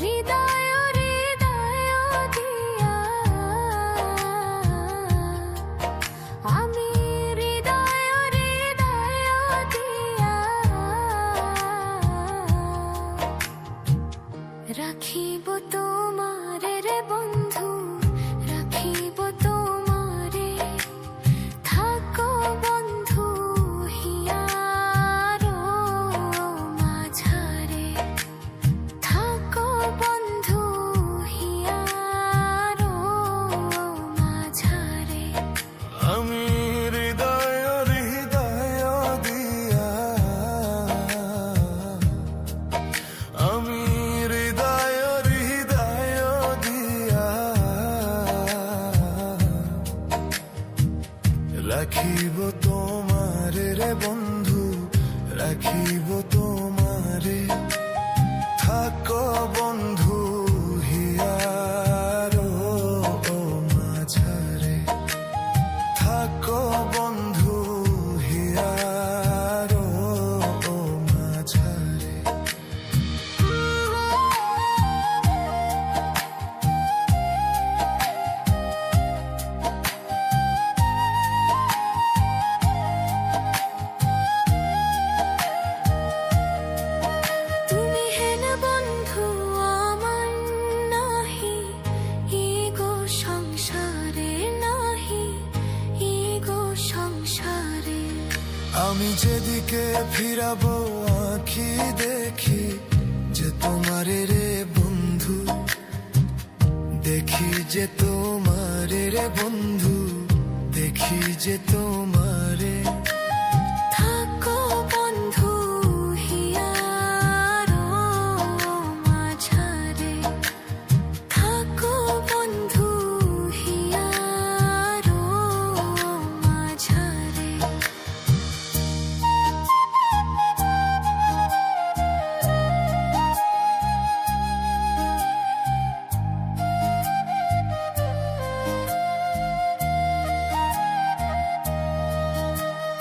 হৃদয় হৃদয় দিয়া আমি হৃদয় হৃদয় দিয়া রাখিব তোমারে রে বন্ধু, রাখিব তোমারে, থাকো বন্ধু হিয়ার মাঝারে, থাকো বন্ধু হিয়ার মাঝারে। আমি হৃদয় হৃদয় দিয়া আমি হৃদয় হৃদয় দিয়া রাখিব তোমারে রে বন্ধু, রাখিব তোমারে, থাকো বন্ধু হিয়ার মাঝারে, থাকো বন্ধু হিয়ার মাঝারে। তুমি হেন বন্ধু আমার নাহি, ইগো সংসারে নাহি, ইগো সংসারে। আমি যেদিকে ফিরাবো আঁখি দেখি যে তোমারে রে বন্ধু, দেখি যে তোমারে রে বন্ধু, দেখি যে তোমারে। থাকো বন্ধু হিয়ার মাঝারে, থাকো বন্ধু হিয়ার মাঝারে।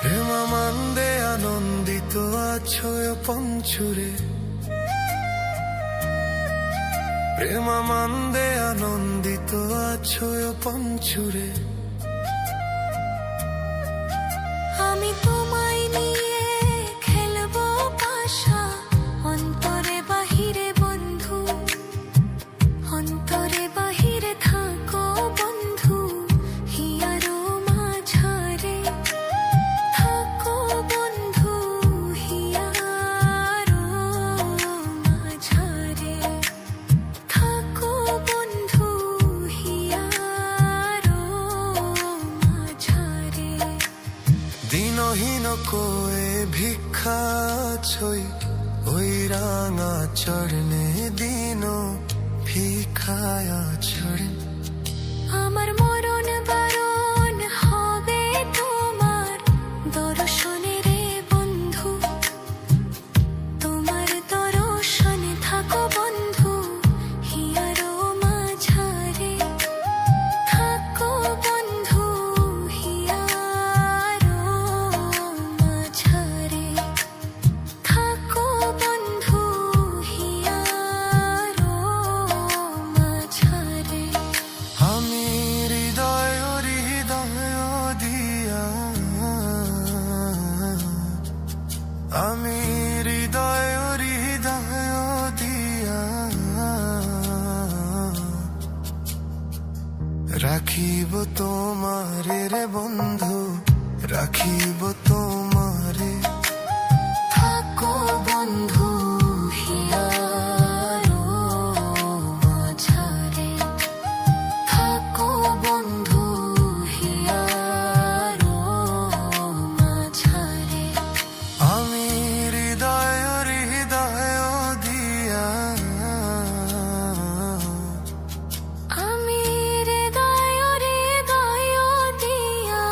প্রেমানন্দে আনন্দিত আছো পঞ্চুরে, প্রেমানন্দে আনন্দিত আছো পঞ্চুরে। আমি তোমায় নিয়ে খেলবো পাশা, অন্তরে বাহিরে বন্ধু, অন্তরে বাহিরে থাকো বন্ধু হিয়ার মাঝারে, থাকো বন্ধু হিয়ার মাঝারে, থাকো বন্ধু হিয়ার মাঝারে। দিনহীন কোয়ে ভিক্ষা ছই ওই রাঙা চরণে দিন ভিক্ষায়া চরণ। আমার মরণ বারণ হবে তোমার দর্শনে রে বন্ধু, তোমার দর্শনে থাকো বন্ধু হিয়ার মাঝারে, থাকো বন্ধু হিয়ার মাঝারে, থাকো বন্ধু হিয়ার মাঝারে। আমি হৃদয় হৃদয় দিয়া আমি হৃদয় হৃদয় দিয়া রাখিব তোমারে রে বন্ধু, রাখিব তোমারে, থাকো বন্ধু হিয়ার মাঝারে, থাকো বন্ধু হিয়ার মাঝারে। আমি হৃদয় হৃদয় দিয়া আমি হৃদয় হৃদয় দিয়া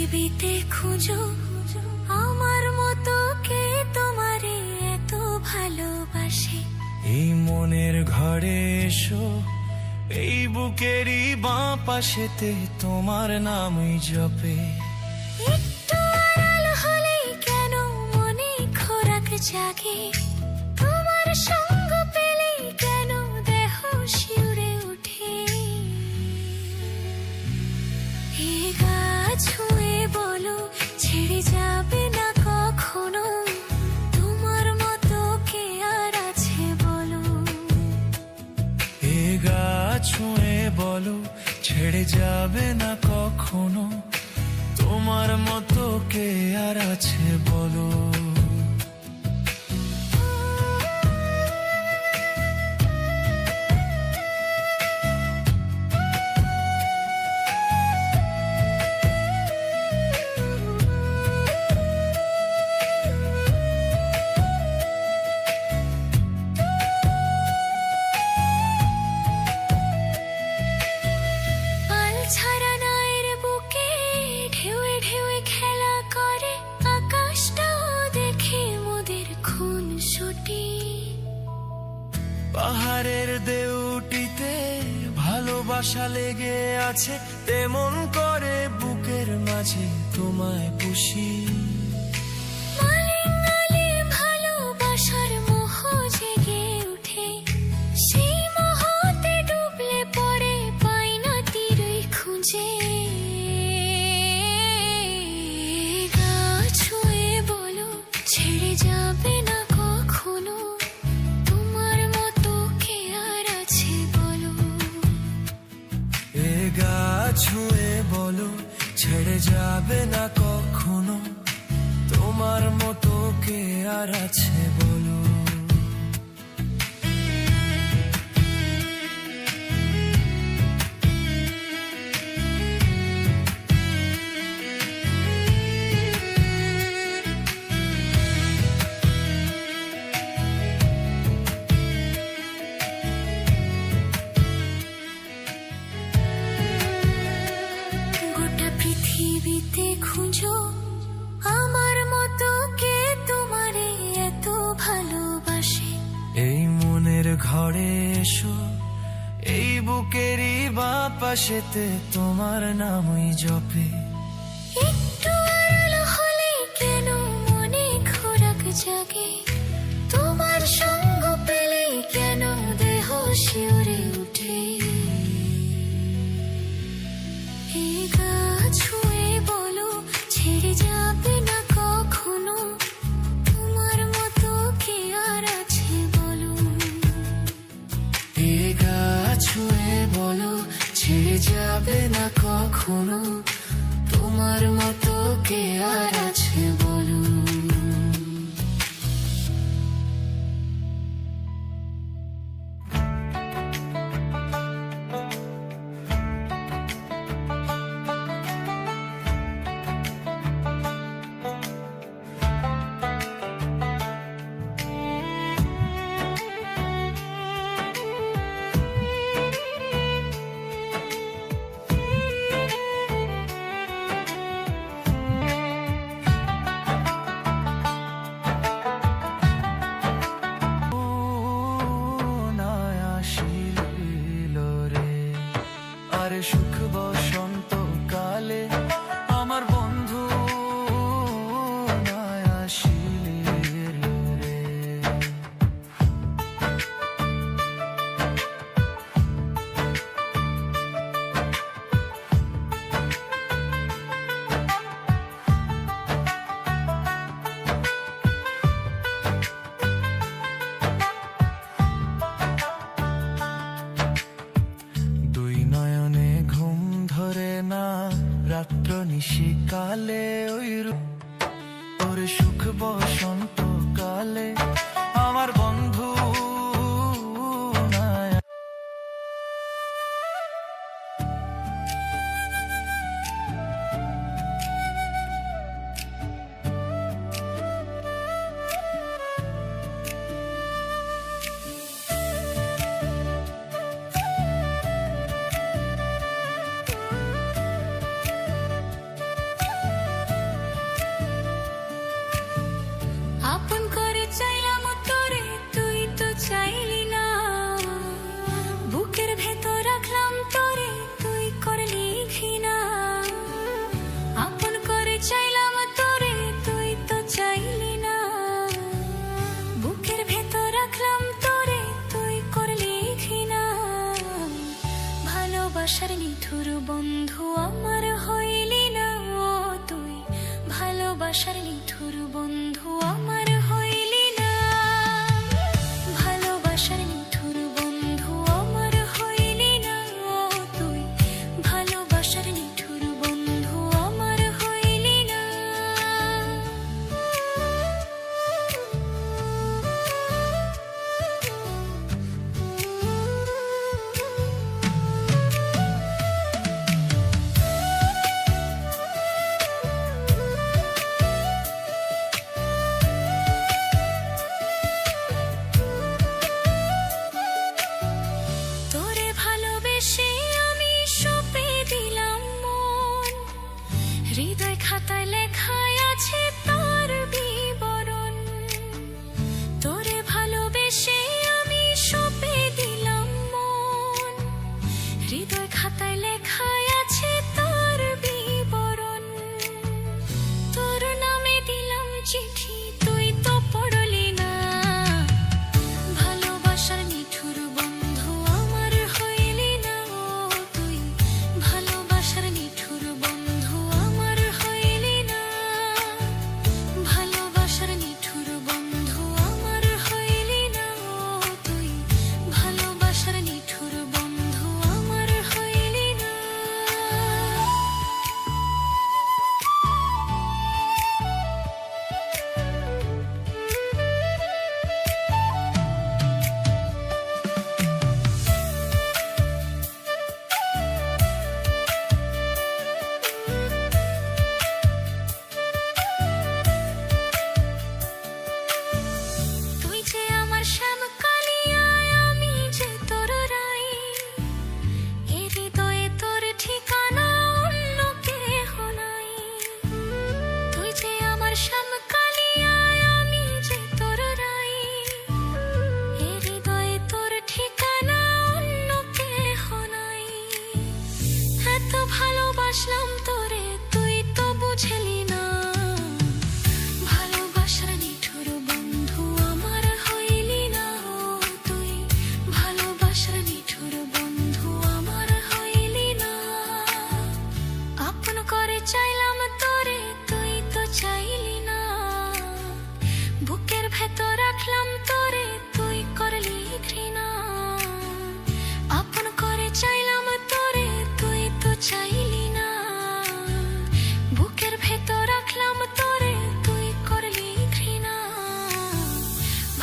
পৃথিবীতে খুঁজো আমার মতো কে তোমারে এত ভালোবাসে। এই মনের ঘরে এসো, এই বুকেরই বাঁ পাশেতে তোমার নামই জপে। একটু আড়াল হলেই কেন মনে খোরাক জাগে, তোমার সঙ্গ পেলেই কেন দেহ শিউরে ওঠে। এ গা ছুঁয়ে বলো ছেড়ে যাবে না কখনো, তোমার মতো কে আর আছে বলো। এ গা ছুঁয়ে বলো ছেড়ে যাবে না কখনো, তোমার মতো কে আর আছে বলো। পাল ছাড়া নায়ের বুকে ঢেউয়ে ঢেউয়ে খেলা করে, আকাশটাও দেখে মোদের খুন ছুটি। পাহাড়ের দেউটিতে ভালোবাসা লেগে আছে, তেমন করে বুকের মাঝে তোমায় পুষি। মালিঙ্গালে ভালোবাসার মোহ জেগে উঠে, সেই মোহতে ডুবলে পরে পাই না তীরই খুঁজে। গা ছুঁয়ে বলো ছেড়ে যাবে না কখনো, তোমার মতো কে আর আছে বলো। এ গা ছুঁয়ে বলো ছেড়ে যাবে না কখনো, তোমার মতো কে আর আছে বলো। গোটা পৃথিবীতে খুঁজো আমার মতো কে তোমারে এত ভালোবাসে। এই মনের ঘরে এসো, এই বুকেরই বাঁ পাশেতে তোমার নামই জপে। একটু আড়াল হলে কেন মনে খোরাক জাগে, তোমার সঙ্গ পেলে কেন দেহ শিউরে উঠে। এ গা ছুঁয়ে বলো ছেড়ে যাবে না কখনো, তোমার মতো কে আর আছে বলো। এ গা ছুঁয়ে বলো ছেড়ে যাবে না কখনো, তোমার মতো কে আর আছে বলো। আর সুখ বসন্ত কালে আমার বন্ধু নাই আসিলি রে। দুই নয়নে ঘুম ধরে না রাত্র নিশিকালে, ওই ওর সুখ বসন্ত কালে আমার বন্ধু নাই। রাখলাম তোরে তুই করলি ঘৃণা আপন করে চাইলাম তোরে তুই তো চাইলি না বুকের ভেতর রাখলাম তোরে তুই করলি ঘৃণা ভালোবাসার নিঠুর বন্ধু আমার হইলি না ও তুই ভালোবাসার নিঠুর বন্ধু আমার হইলি না ভালোবাসার নিঠুর বন্ধু আমার হইলি না ও তুই ভালোবাসার নিঠুর বন্ধু আমার হইলি না তোরে ভালোবেসে আমি সঁপে দিলাম মন হৃদয় খাতায় লেখায় আছে তার বিবরণ তোরে ভালোবেসে আমি সঁপে দিলাম মন হৃদয় খাতায় লেখায় আছে তার বিবরণ তোর নামে দিলাম চিঠি তুই তো পড়লি না ভালোবাসার নিঠুর বন্ধু আমার হইলি না ও তুই ভালোবাসার নিঠুর বন্ধু আমার হইলি না ভালোবাসার নিঠুর বন্ধু আমার হইলি না ও তুই ভালোবাসার নিঠুর বন্ধু আমার হইলি না তুই যে আমার শ্যাম কালিয়া আমি যে তোর রাই এ হৃদয়ে তোর ঠিকানা অন্য কেহ নাই তুই যে আমার শ্যাম কালিয়া আমি যে তোর রাই এ হৃদয়ে তোর ঠিকানা অন্য কেহ নাই এত ভালোবাসলাম তোরে তুই তো বুঝলি না ভালোবাসার নিঠুর বন্ধু আমার হইলি না ও তুই ভালোবাসার নিঠুর বন্ধু আমার হইলি না আপন করে চাইলাম তোরে তুই তো চাইলি না বুকের ভেতর রাখলাম তোরে তুই করলি ঘৃণা আপন করে চাইলাম তোরে তুই তো চাইলি না বুকের ভেতর রাখলাম তোরে তুই করলি ঘৃণা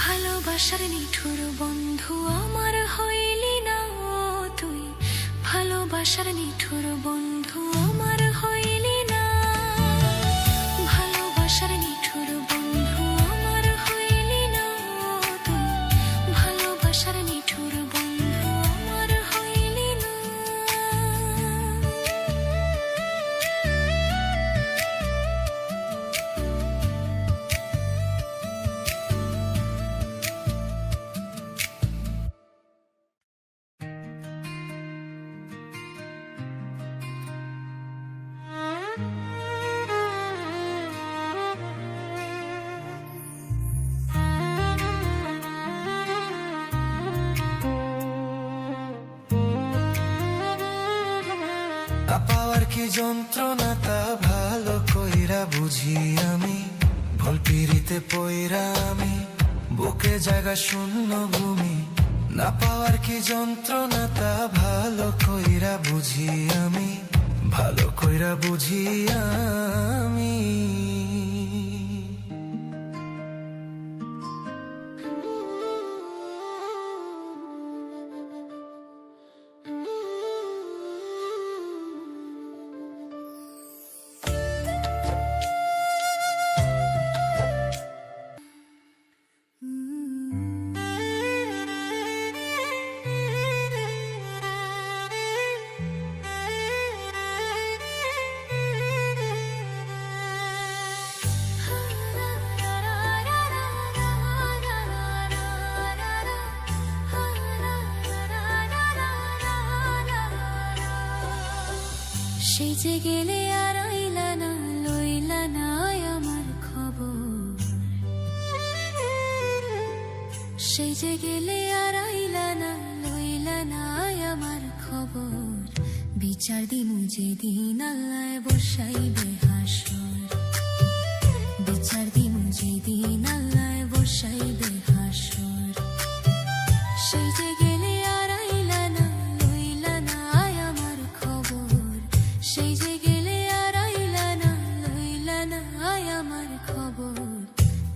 ভালোবাসার নিঠুর বন্ধু আমার হইলি না ও তুই ভালোবাসার নিঠুর বন্ধু আমার হইলি না ভালোবাসার নিঠুর বন্ধু আমার হইলি না ও তুই ভালোবাসার নিঠুর বন্ধু আমার হইলি না না পাওয়ার কি যন্ত্রণা তা ভালো কইরা বুঝি আমি ভুল পিড়িতে পইরা আমি বুকে জায়গা শূন্য ভূমি না পাওয়ার কি যন্ত্রণা তা ভালো কইরা বুঝি আমি ভালো কইরা বুঝি আমি সেই যে গেলে আর আইলা না, লইলা না আমার খবর। সেই যে গেলে আর আইলা না, লইলা না আমার খবর। বিচার দিমু যেদিন আল্লাহ বসাইবে হাসর, বিচার দিমু যেদিন আল্লাহ বসাইবে হাসর। সেই যে গেলে আর আইলা না, লইলা না আমার খবর। সেই যে গেলে আর আইলা না, লইলা না আমার খবর।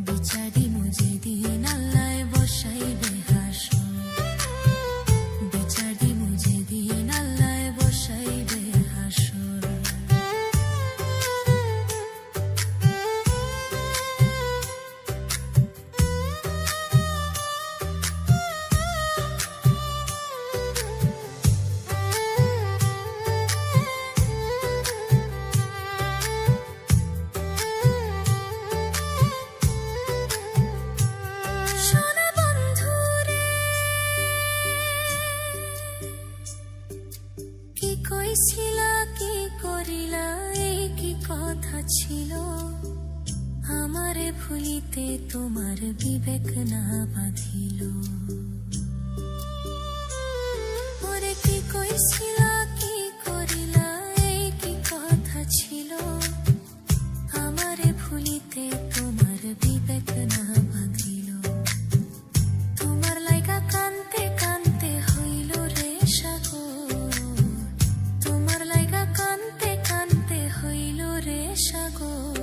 বিচার দিমু যেদিন আল্লাহ বসাইবে হাসর, বিচার দিমু যেদিন আল্লাহ বসাইবে হাসর। সোনা বন্ধুরে, কি কইছিলা কি করিলা, এই কি কথা ছিল। আমারে ভুলিতে তোমার বিবেক না বাঁধিল। ওরে কি কইছিলা কি করিলা, এই কি কথা ছিল। আমারে ভুলিতে তোমার বিবেক না বাঁধিল। তোমার লাইগা কানতে কানতে হইল রে সাগর, তোমার লাইগা কানতে কানতে হইল রে সাগর।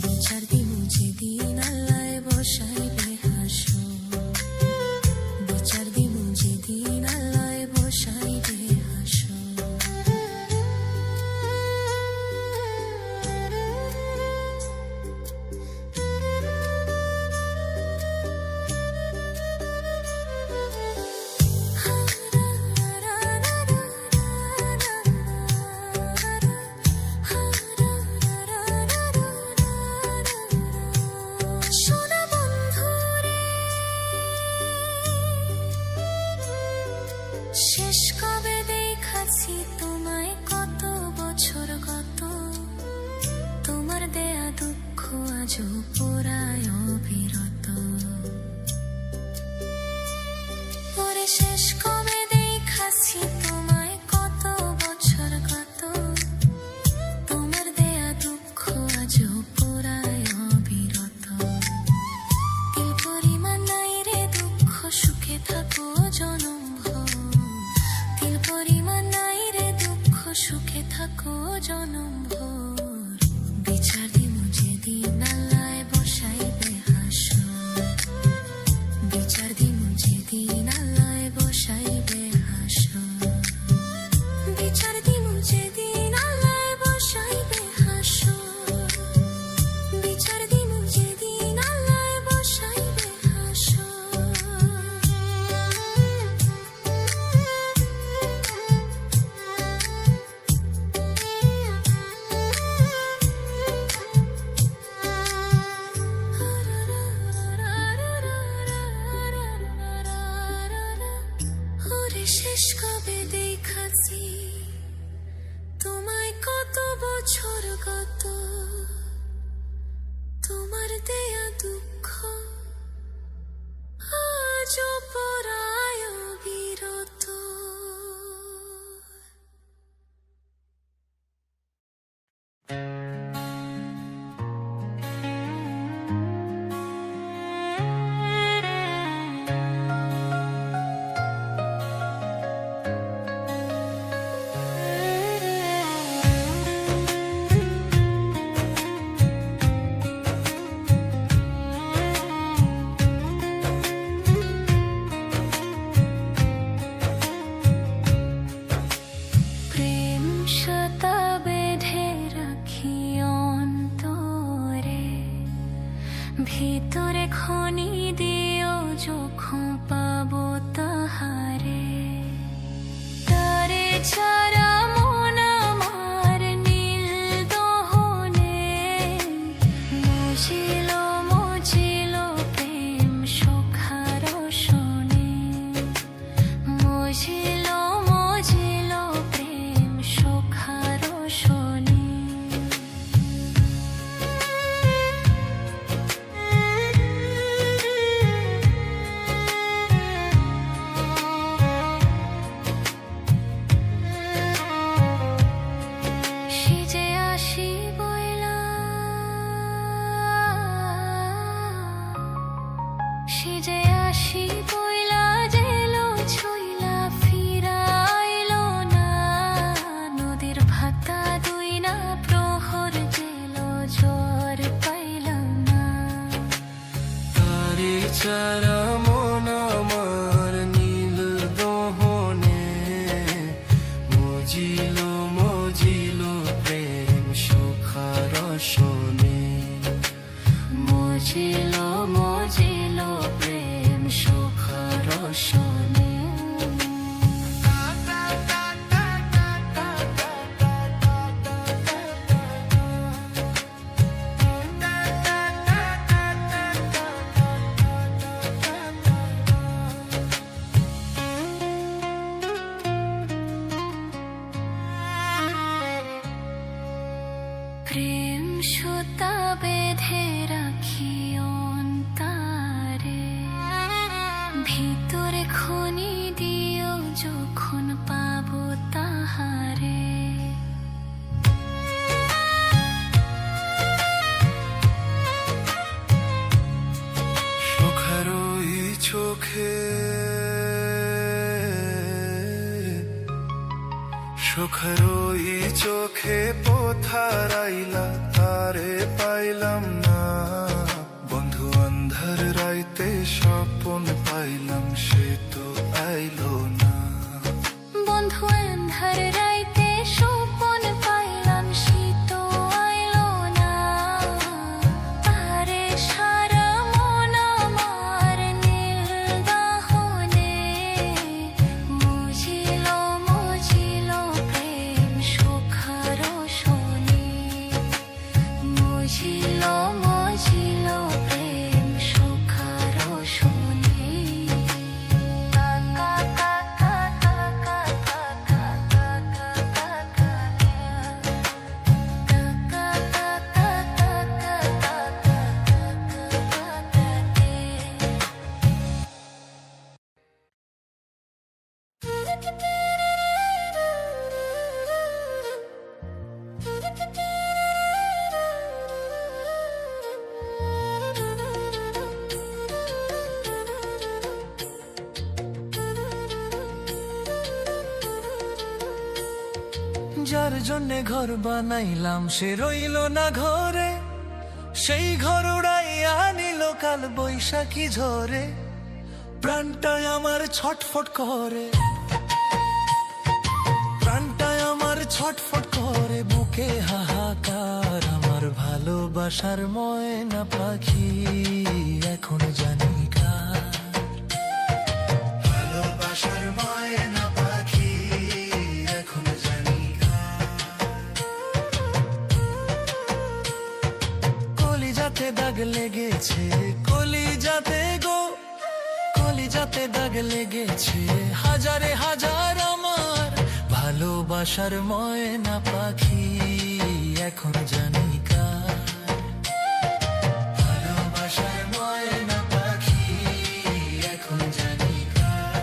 বিচার দিমু যেদিন আল্লাহ বসাইবে হাসর, বিচার দিমু যেদিন আল্লাহ বসাইবে হাসর। সোনা বন্ধুরে, শেষ কবে দেখাছি তোমায়, কত বছর গত। তোমার দেয়া দুঃখ আজও পোড়ায় অবিরত। ওরে শেষ কবে দেখাছি তোমায়, কত বছর গত। তোমার দেয়া দুঃখ আজও পোড়ায় অবিরত। তিল পরিমাণ নাই রে দুঃখ, সুখে থাকো জনম ভর। তিল পরিমাণ নাই রে দুঃখ, সুখে থাকো জনম ভর। বিচার দিমু যেদিন আল্লাহ বসাইবে হাসর, বিচার দিমু যেদিন আল্লাহ বসাইবে হাসর। বিচার দিমু যেদিন আল্লাহ বসাইবে হাসর, বিচার দিমু যেদিন আল্লাহ বসাইবে হাসর। ওরে শেষ কবে দেখাছি তোমায়, কত বছর গত। তোমার দেয়া দুঃখ আজও পোড়ায় অবিরত। বেঁধে রাখি অন্তরে, ভিতরে খনি দিও যখন পাবো তাহারে। সুখের ওই চোখে, সুখের ওই চোখে পোথারাইলা তারে পাইলাম না। বন্ধু অন্ধার রাইতে স্বপন পাইলাম সে তো আইলো না। বন্ধু আন্ধার রাইতে স্বপন পাইলাম সে তো আইলো না। তারে সারা মন আমার নীল দাহনে, মুজিল মুজিল প্রেম সুখার শোনে, মুজিল মুজিল প্রেম সুখার শোনে। যার জন্যে ঘর বানাইলাম সে রইল না ঘরে, সেই ঘর উড়াইয়া নিল কাল বৈশাখী ঝরে। প্রাণটায় আমার ছটফট করে, প্রাণটায় আমার ছটফট করে, বুকে হাহাকার। আমার ভালোবাসার ময়না পাখি এখন জানি কার। ভালোবাসার ময়না পাখি এখন জানি কার। কলিজাতে দাগ লেগেছে, কলিজাতে গো, কলিজাতে দাগ লেগেছে হাজারে হাজার আমার। ভালোবাসার ময়না পাখি এখন জানি কার। ভালোবাসার ময়না পাখি এখন জানি কার।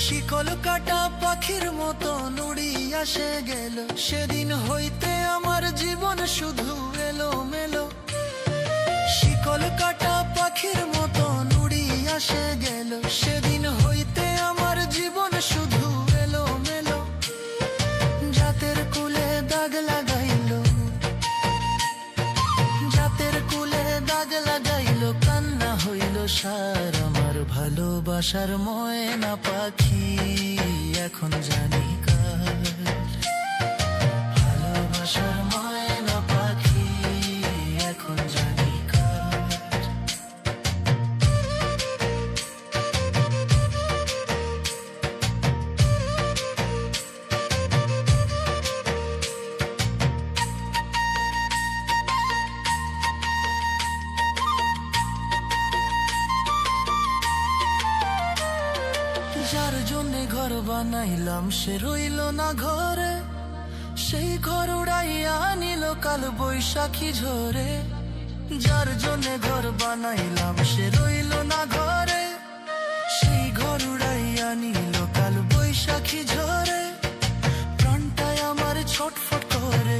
শিকল কাটা পাখির মতো উড়িয়া সে গেল, সেদিন হইতে আমার জীবন শুধু এলো মেলো। শিকল কাটা পাখির মতো উড়িয়া সে গেল, সেদিন হইতে আমার জীবন শুধু এলো মেলো। জাতের কুলে দাগ লাগাইল, জাতের কুলে দাগ লাগাইল, কান্না হইল সার। আমার ভালোবাসার ময়না পাখি এখন জানি কার। ভালোবাসার ময়না পাখি এখন জানি কার। যার জন্যে ঘর বানাইলাম সে রইল না ঘরে, সেই ঘর উড়াইয়া নিল কাল বৈশাখী ঝরে। যার জন্যে ঘর বানাইলাম সে রইল না ঘরে, সেই ঘর উড়াইয়া নিল কাল বৈশাখী ঝরে। প্রাণটায় আমার ছটফট করে,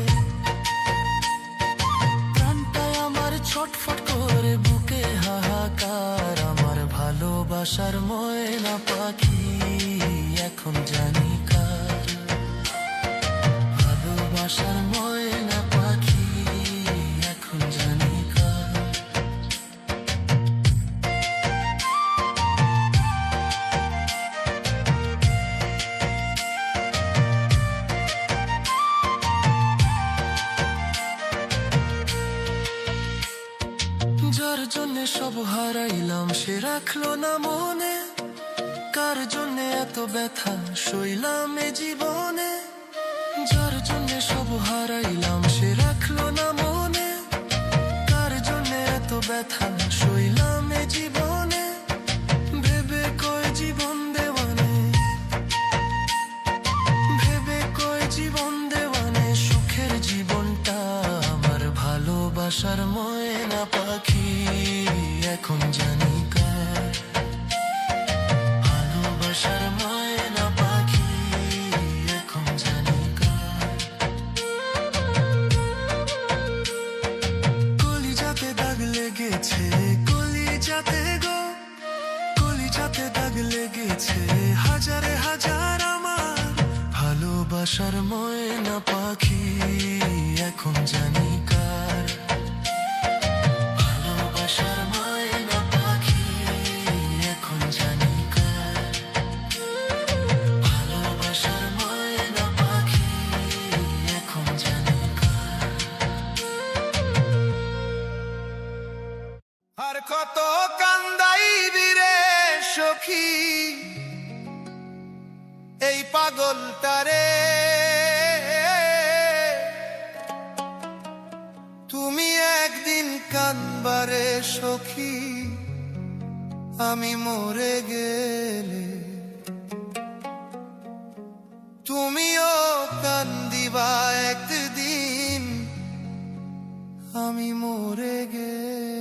প্রাণটায় আমার ছটফট করে, বুকে হাহাকার। আমার ভালোবাসার ময়না পাখি এখন জানি কার। ভালোবাসার ময়না পাখি এখন জানি কার। যার জন্যে সব হারাইলাম সে রাখলো না মনে, কার জন্যে এত ব্যথা সইলাম এ জীবনে। যার জন্য সব হারাইলাম সে রাখলো না মনে, কার জন্য এত ব্যথা সইলাম এ জীবনে, ভেবে কয় জীবন দেওয়ানে, ভেবে কয় জীবন দেওয়ানে, সুখের জীবনটা আমার ভালোবাসার ময়না পাখি এখন জানি কার, ভালোবাসার ময়না পাখি এখন জানি কার। কলিজাতে দাগ লেগেছে, কলিজাতে গো, কলিজাতে দাগ লেগেছে হাজারে হাজার আমার, ভালোবাসার ময়না পাখি এখন জানি কার, ভালোবাসার ময়না পাখি এখন জানি কার, ভালোবাসার ময়না পাখি এখন জানি কার। আর কত কান্দাইবি রে সখী এই পাগলটারে, তুমি একদিন কানবারে সখী আমি মরে গেলে, তুমিও কান্দিবা একদিন আমি মরে গেলে।